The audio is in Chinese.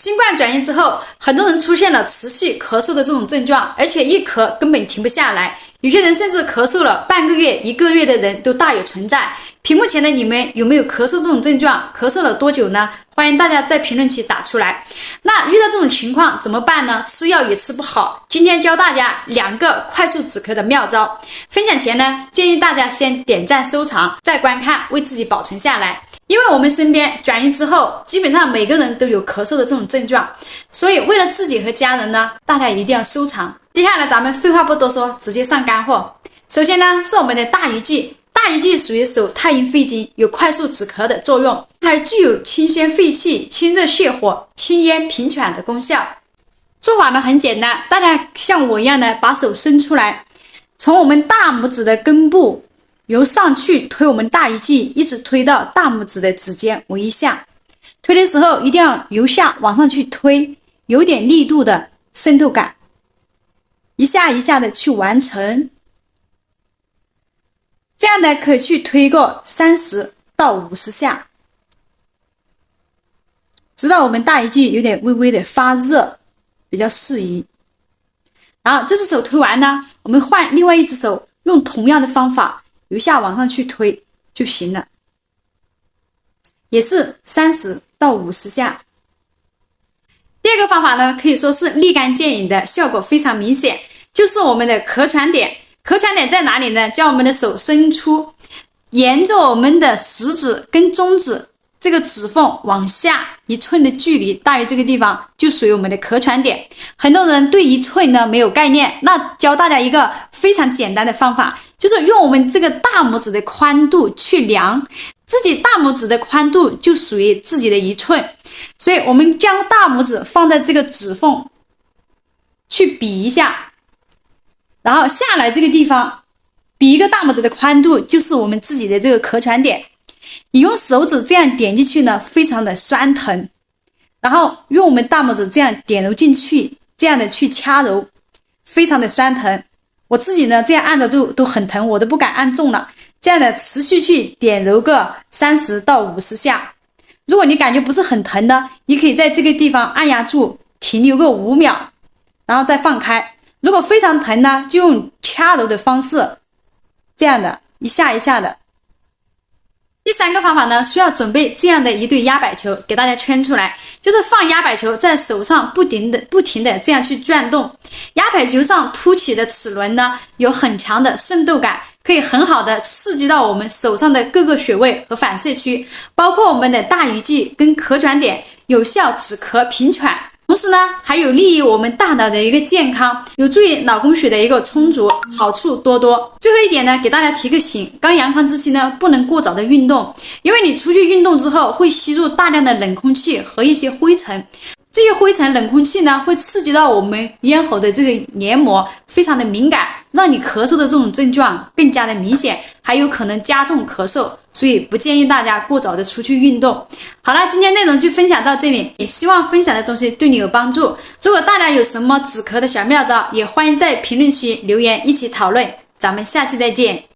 新冠转阴之后，很多人出现了持续咳嗽的这种症状，而且一咳根本停不下来，有些人甚至咳嗽了半个月、1个月的人都大有存在。屏幕前的你们有没有咳嗽这种症状？咳嗽了多久呢？欢迎大家在评论区打出来。那遇到这种情况怎么办呢？吃药也吃不好。今天教大家2个快速止咳的妙招。分享前呢，建议大家先点赞收藏，再观看，为自己保存下来。因为我们身边转阴之后，基本上每个人都有咳嗽的这种症状，所以为了自己和家人呢，大家一定要收藏。接下来咱们废话不多说，直接上干货。首先呢，是我们的大鱼际。大鱼际属于手太阴肺经，有快速止咳的作用，还具有清宣肺气、清热泻火、清咽平喘的功效。做法呢很简单，大家像我一样的把手伸出来，从我们大拇指的根部由上去推我们大鱼际，一直推到大拇指的指尖为一下。推的时候一定要由下往上去推，有点力度的渗透感，一下一下的去完成。这样呢，可以去推个30到50下，直到我们大鱼际有点微微的发热，比较适宜。然后这只手推完呢，我们换另外一只手，用同样的方法由下往上去推就行了，也是30到50下。第二个方法呢，可以说是立竿见影的，效果非常明显，就是我们的咳喘点。咳喘点在哪里呢？将我们的手伸出，沿着我们的食指跟中指这个指缝往下1寸的距离，大约这个地方就属于我们的咳喘点。很多人对1寸呢没有概念，那教大家一个非常简单的方法，就是用我们这个大拇指的宽度去量，自己大拇指的宽度就属于自己的1寸，所以我们将大拇指放在这个指缝去比一下，然后下来这个地方比一个大拇指的宽度，就是我们自己的这个咳喘点。你用手指这样点进去呢，非常的酸疼，然后用我们大拇指这样点揉进去，这样的去掐揉，非常的酸疼。我自己呢这样按着都很疼，我都不敢按重了。这样的持续去点揉个30到50下。如果你感觉不是很疼的，你可以在这个地方按压住，停留个5秒，然后再放开。如果非常疼呢，就用掐揉的方式，这样的一下一下的。第3个方法呢，需要准备这样的一对压摆球，给大家圈出来，就是放压摆球在手上不停的这样去转动。压摆球上凸起的齿轮呢，有很强的渗透感，可以很好的刺激到我们手上的各个穴位和反射区，包括我们的大鱼际跟咳喘点，有效止咳平喘。同时呢，还有利于我们大脑的一个健康，有助于脑供血的一个充足，好处多多。最后一点呢，给大家提个醒，刚阳康之期呢，不能过早的运动，因为你出去运动之后会吸入大量的冷空气和一些灰尘，这些灰尘冷空气呢，会刺激到我们咽喉的这个黏膜，非常的敏感，让你咳嗽的这种症状更加的明显，还有可能加重咳嗽，所以不建议大家过早的出去运动。好了，今天内容就分享到这里，也希望分享的东西对你有帮助。如果大家有什么止咳的小妙招，也欢迎在评论区留言一起讨论。咱们下期再见。